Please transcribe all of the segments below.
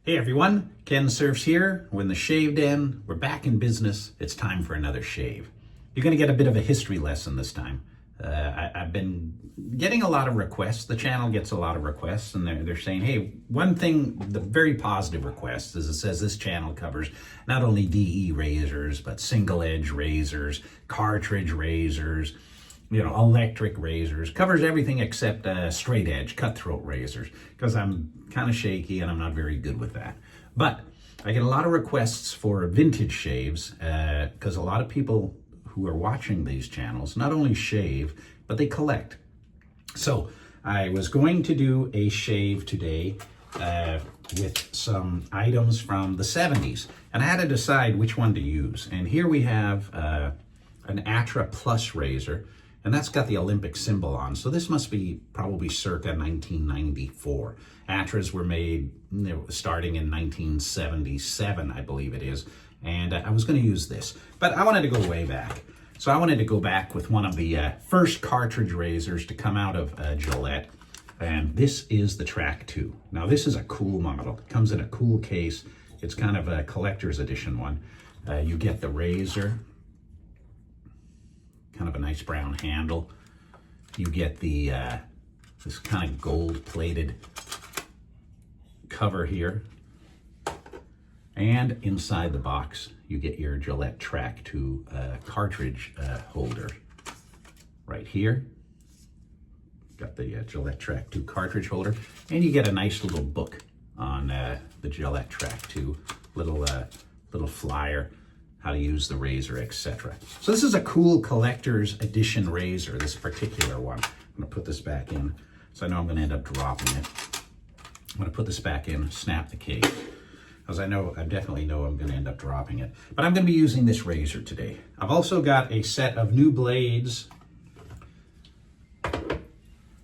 Hey everyone, Kensurfs here. We're in the shave den. We're back in business. It's time for another shave. You're going to get a bit of a history lesson this time. I've been getting a lot of requests. The channel gets a lot of requests, and they're saying, hey, one thing, the very positive request is it says this channel covers not only DE razors, but single edge razors, cartridge razors, electric razors, covers everything except straight edge, cutthroat razors, because I'm kind of shaky and I'm not very good with that. But I get a lot of requests for vintage shaves because a lot of people who are watching these channels not only shave, but they collect. So I was going to do a shave today with some items from the 70s, and I had to decide which one to use. And here we have an Atra Plus razor, and that's got the Olympic symbol on. So this must be probably circa 1994. Atras were made starting in 1977, I believe it is. And I was going to use this, but I wanted to go way back. So I wanted to go back with one of the first cartridge razors to come out of Gillette. And this is the Trac II. Now this is a cool model. It comes in a cool case. It's kind of a collector's edition one. You get the razor, kind of a nice brown handle. You get the this kind of gold-plated cover here. And inside the box, you get your Gillette Trac II cartridge holder right here. Got the Gillette Trac II cartridge holder. And you get a nice little book on the Gillette Trac II, little flyer, how to use the razor, etc. So this is a cool collector's edition razor, this particular one. I'm gonna put this back in, so I know I'm gonna end up dropping it. I'm gonna put this back in, snap the case, because I definitely know I'm gonna end up dropping it. But I'm gonna be using this razor today. I've also got a set of new blades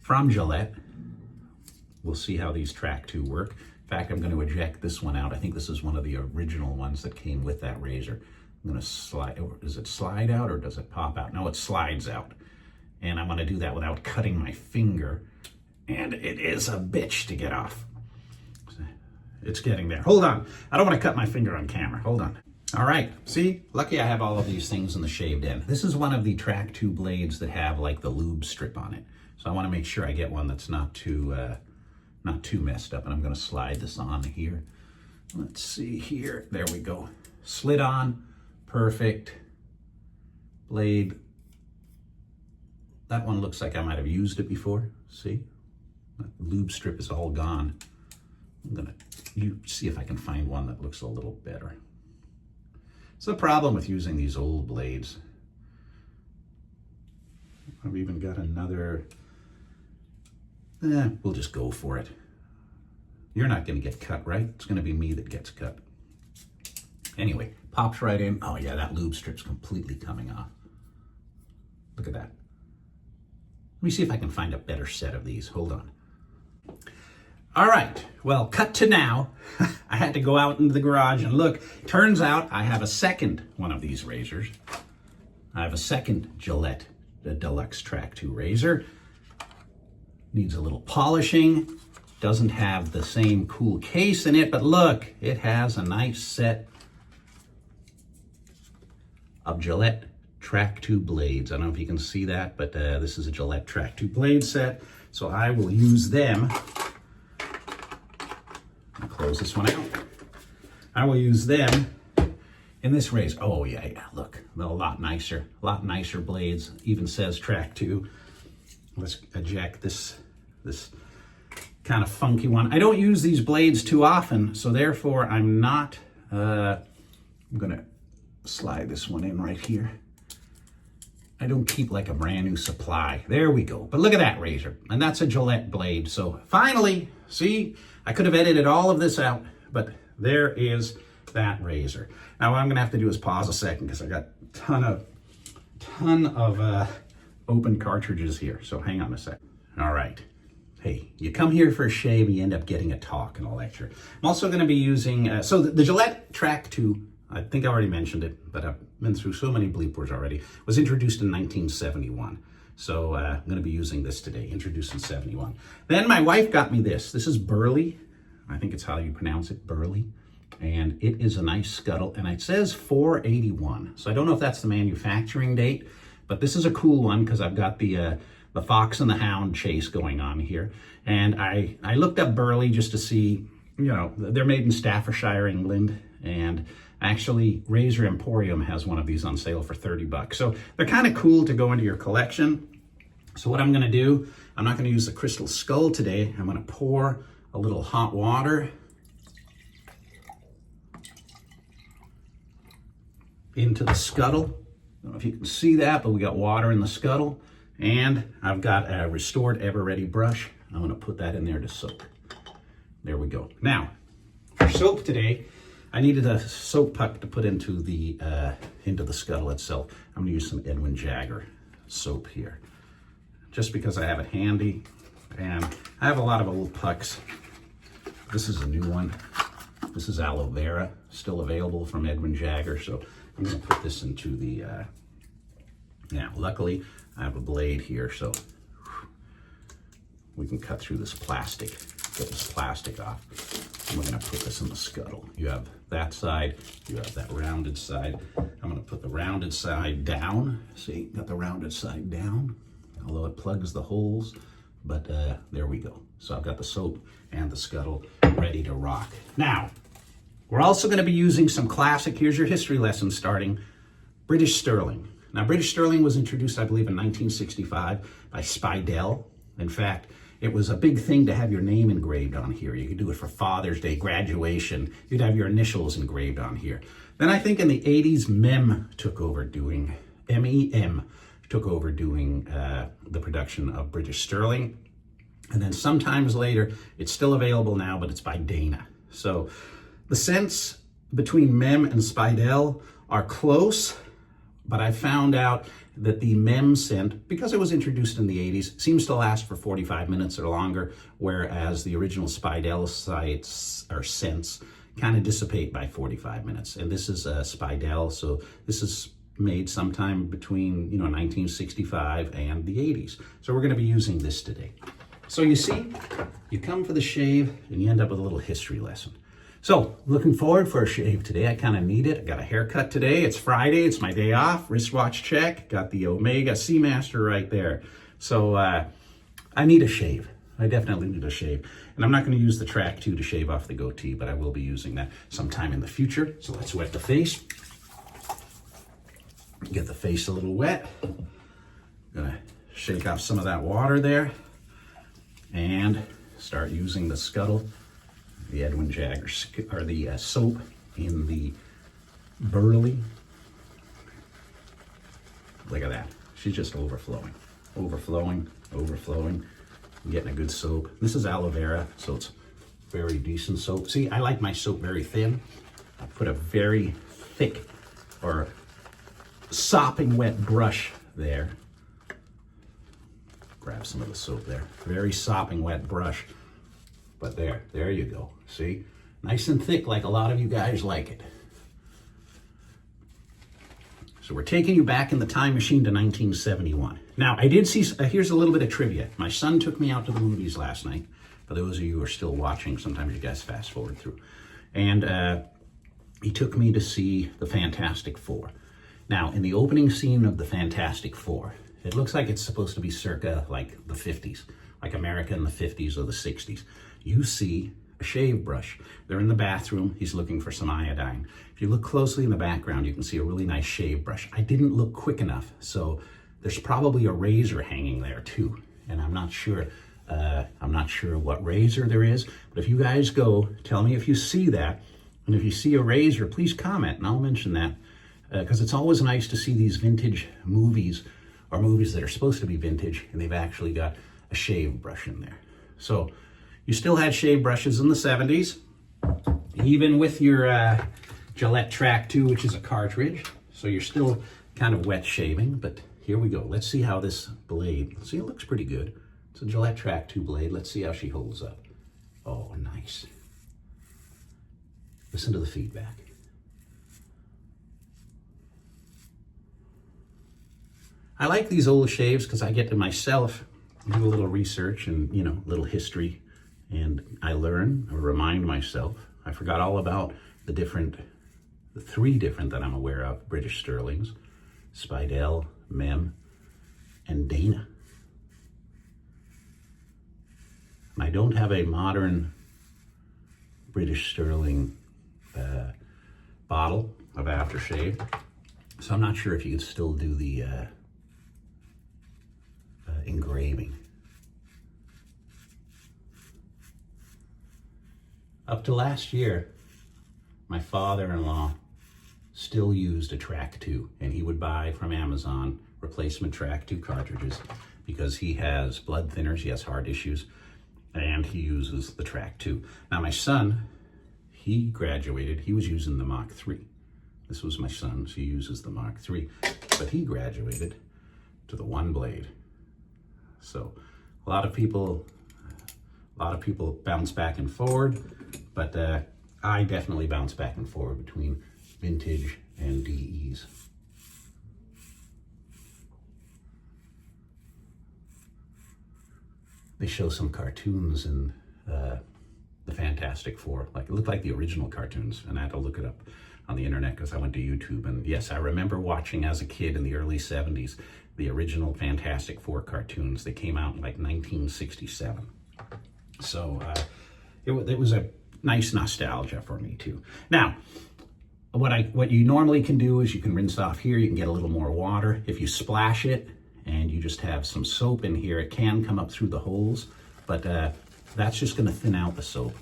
from Gillette. We'll see how these Trac II work. In fact, I'm gonna eject this one out. I think this is one of the original ones that came with that razor. I'm gonna slide, does it slide out or does it pop out? No, it slides out. And I'm gonna do that without cutting my finger. And it is a bitch to get off. It's getting there. Hold on. I don't want to cut my finger on camera. Hold on. All right. See, lucky I have all of these things in the shave den. This is one of the Trac II blades that have like the lube strip on it. So I want to make sure I get one that's not too messed up. And I'm going to slide this on here. Let's see here. There we go. Slid on. Perfect. Blade. That one looks like I might have used it before. See? That lube strip is all gone. I'm gonna see if I can find one that looks a little better. It's the problem with using these old blades. I've even got another. We'll just go for it. You're not gonna get cut, right? It's gonna be me that gets cut. Anyway, pops right in. Oh yeah, that lube strip's completely coming off. Look at that. Let me see if I can find a better set of these. Hold on. All right, well, cut to now. I had to go out into the garage and look. Turns out I have a second one of these razors. I have a second Gillette, the Deluxe Trac II razor. Needs a little polishing. Doesn't have the same cool case in it, but look, it has a nice set of Gillette Trac II blades. I don't know if you can see that, but this is a Gillette Trac II blade set. So I will use them. I'll close this one out. I will use them in this razor. Oh yeah, look, a lot nicer blades. Even says Trac II. Let's eject this kind of funky one. I don't use these blades too often, so therefore I'm not, I'm gonna slide this one in right here. I don't keep like a brand new supply. There we go. But look at that razor. And that's a Gillette blade. So finally, see, I could have edited all of this out, but there is that razor. Now what I'm gonna have to do is pause a second because I got a ton of open cartridges here. So hang on a second. All right. Hey, you come here for a shave and you end up getting a talk and a lecture. I'm also gonna be using, so the Gillette Trac II, I think I already mentioned it, but I've been through so many bleepers already, was introduced in 1971. So I'm gonna be using this today, introduced in 71. Then my wife got me this. This is Burleigh I think it's how you pronounce it, Burleigh. And it is a nice scuttle, and it says 481. So I don't know if that's the manufacturing date, but this is a cool one because I've got the fox and the hound chase going on here. And I looked up Burleigh just to see, you know, they're made in Staffordshire, England, and actually Razor Emporium has one of these on sale for 30 bucks. So they're kind of cool to go into your collection. So what I'm gonna do, I'm not gonna use the crystal skull today. I'm gonna pour a little hot water into the scuttle. I don't know if you can see that, but we got water in the scuttle. And I've got a restored Ever Ready brush. I'm gonna put that in there to soak. There we go. Now, for soap today, I needed a soap puck to put into the scuttle itself. I'm gonna use some Edwin Jagger soap here, just because I have it handy. And I have a lot of old pucks. This is a new one. This is aloe vera, still available from Edwin Jagger. So I'm gonna put this into the, luckily I have a blade here, so we can cut through this plastic, get this plastic off. And we're gonna put this in the scuttle. You have that side, you have that rounded side. I'm gonna put the rounded side down. See, got the rounded side down, although it plugs the holes, but there we go. So I've got the soap and the scuttle ready to rock. Now, we're also gonna be using some classic, here's your history lesson starting, British Sterling. Now, British Sterling was introduced, I believe, in 1965 by Speidel. In fact, it was a big thing to have your name engraved on here. You could do it for Father's Day, graduation. You'd have your initials engraved on here. Then I think in the 80s, MEM took over doing, MEM took over doing the production of British Sterling. And then sometimes later, it's still available now, but it's by Dana. So the scents between MEM and Speidel are close, but I found out that the MEM scent, because it was introduced in the 80s, seems to last for 45 minutes or longer, whereas the original Speidel scents kind of dissipate by 45 minutes. And this is Speidel, so this is made sometime between 1965 and the 80s. So we're going to be using this today. So you see, you come for the shave and you end up with a little history lesson. So, looking forward for a shave today. I kind of need it. I got a haircut today. It's Friday. It's my day off. Wristwatch check. Got the Omega Seamaster right there. So, I need a shave. I definitely need a shave. And I'm not going to use the Trac II to shave off the goatee, but I will be using that sometime in the future. So, let's wet the face. Get the face a little wet. Gonna shake off some of that water there. And start using the scuttle. The Edwin Jagger, or the soap in the Burleigh. Look at that. She's just overflowing, overflowing, overflowing. I'm getting a good soap. This is aloe vera, so it's very decent soap. See, I like my soap very thin. I put a very thick or sopping wet brush there. Grab some of the soap there. Very sopping wet brush. But there you go. See? Nice and thick like a lot of you guys like it. So we're taking you back in the time machine to 1971. Now, I did see, here's a little bit of trivia. My son took me out to the movies last night. For those of you who are still watching, sometimes you guys fast forward through. And he took me to see the Fantastic Four. Now, in the opening scene of the Fantastic Four, it looks like it's supposed to be circa like the 50s, like America in the 50s or the 60s. You see a shave brush. They're in the bathroom. He's looking for some iodine. If you look closely in the background, you can see a really nice shave brush. I didn't look quick enough, so there's probably a razor hanging there too. And I'm not sure what razor there is, but if you guys go, tell me if you see that. And if you see a razor, please comment and I'll mention that, because it's always nice to see these vintage movies or movies that are supposed to be vintage and they've actually got a shave brush in there. So you still had shave brushes in the 70s, even with your Gillette Trac II, which is a cartridge. So you're still kind of wet shaving, but here we go. Let's see how this blade, see, it looks pretty good. It's a Gillette Trac II blade. Let's see how she holds up. Oh, nice. Listen to the feedback. I like these old shaves because I get to myself do a little research and, a little history And I remind myself, I forgot all about the three different that I'm aware of, British Sterlings, Speidel, Mem, and Dana. And I don't have a modern British Sterling bottle of aftershave, so I'm not sure if you could still do the engraving. Up to last year, my father-in-law still used a Trac II, and he would buy from Amazon replacement Trac II cartridges because he has blood thinners, he has heart issues, and he uses the Trac II. Now my son, he graduated, he was using the Mach 3. This was my son, so he uses the Mach 3, but he graduated to the one blade. So a lot of people bounce back and forward, but I definitely bounce back and forward between vintage and DEs. They show some cartoons in the Fantastic Four. Like, it looked like the original cartoons, and I had to look it up on the internet because I went to YouTube. And yes, I remember watching as a kid in the early 70s, the original Fantastic Four cartoons. They came out in like 1967. So it was a nice nostalgia for me too. Now, what you normally can do is you can rinse off here, you can get a little more water. If you splash it and you just have some soap in here, it can come up through the holes, but that's just gonna thin out the soap.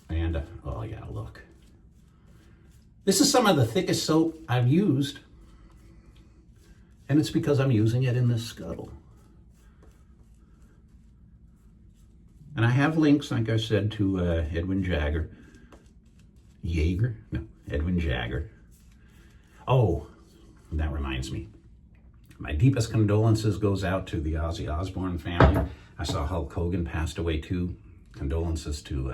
And, oh yeah, look. This is some of the thickest soap I've used, and it's because I'm using it in this scuttle. And I have links, like I said, to Edwin Jagger. Edwin Jagger. Oh, that reminds me. My deepest condolences goes out to the Ozzy Osbourne family. I saw Hulk Hogan passed away too. Condolences to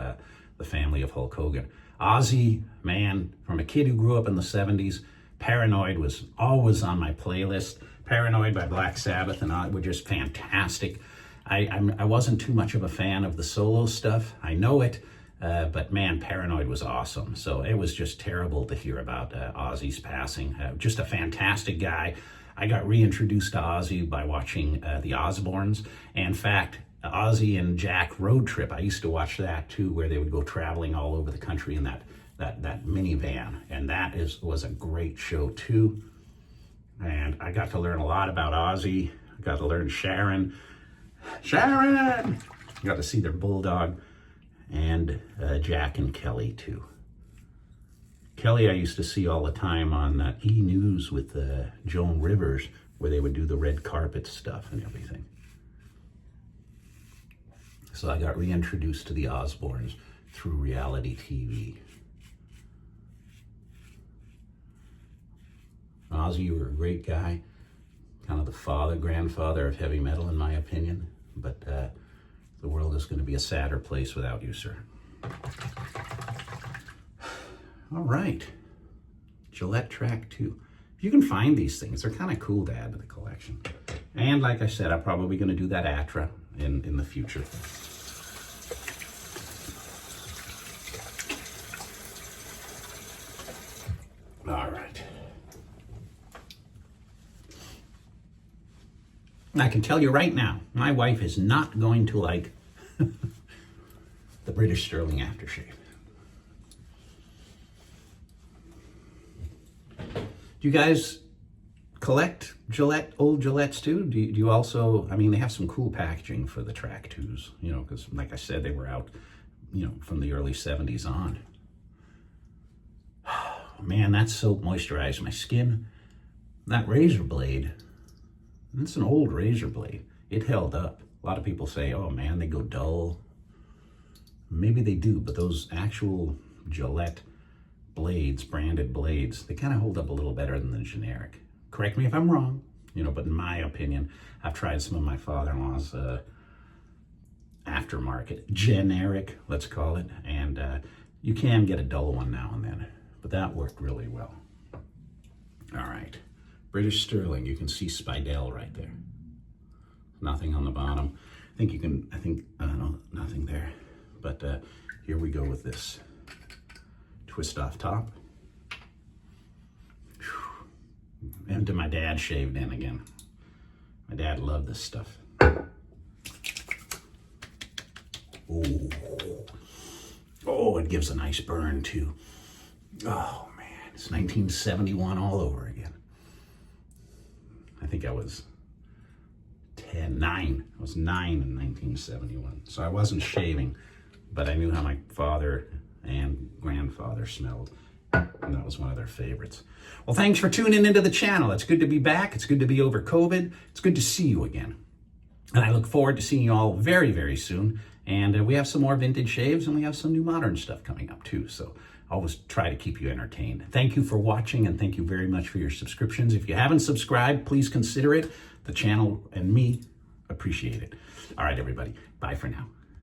the family of Hulk Hogan. Ozzy, man, from a kid who grew up in the 70s, Paranoid was always on my playlist. Paranoid by Black Sabbath and were just fantastic. I wasn't too much of a fan of the solo stuff. I know it, but man, Paranoid was awesome. So it was just terrible to hear about Ozzy's passing. Just a fantastic guy. I got reintroduced to Ozzy by watching the Osbournes. And in fact, Ozzy and Jack Road Trip, I used to watch that too, where they would go traveling all over the country in that minivan. And that was a great show too. And I got to learn a lot about Ozzy. I got to learn Sharon. I got to see their bulldog, and Jack and Kelly too. Kelly I used to see all the time on E! News with Joan Rivers, where they would do the red carpet stuff and everything. So I got reintroduced to the Osbournes through reality TV. Ozzy, you were a great guy. Kind of the grandfather of heavy metal, in my opinion. But the world is going to be a sadder place without you, sir. All right. Gillette Trac II. If you can find these things, they're kind of cool to add to the collection. And like I said, I'm probably going to do that Atra in the future. All right. I can tell you right now, my wife is not going to like the British Sterling aftershave. Do you guys collect old Gillettes too? Do you also, I mean, they have some cool packaging for the Trac IIs, you know, because like I said, they were out, you know, from the early 70s on. Man, that soap moisturized my skin. That razor blade, it's an old razor blade. It held up. A lot of people say, oh man, they go dull. Maybe they do, but those actual Gillette blades, branded blades, they kind of hold up a little better than the generic. Correct me if I'm wrong, you know, but in my opinion, I've tried some of my father-in-law's aftermarket, generic, let's call it, and you can get a dull one now and then, but that worked really well. All right, British Sterling, you can see Speidel right there. Nothing on the bottom. I think, nothing there. here we go with this twist off top. Into my dad shaved in again. My dad loved this stuff. Oh, it gives a nice burn too. Oh man, it's 1971 all over again. I think I was 9. I was 9 in 1971. So I wasn't shaving, but I knew how my father and grandfather smelled. And that was one of their favorites. Well, thanks for tuning into the channel. It's good to be back. It's good to be over COVID. It's good to see you again. And I look forward to seeing you all very, very soon. And we have some more vintage shaves, and we have some new modern stuff coming up too. So always try to keep you entertained. Thank you for watching, and thank you very much for your subscriptions. If you haven't subscribed, please consider it. The channel and me appreciate it. All right, everybody. Bye for now.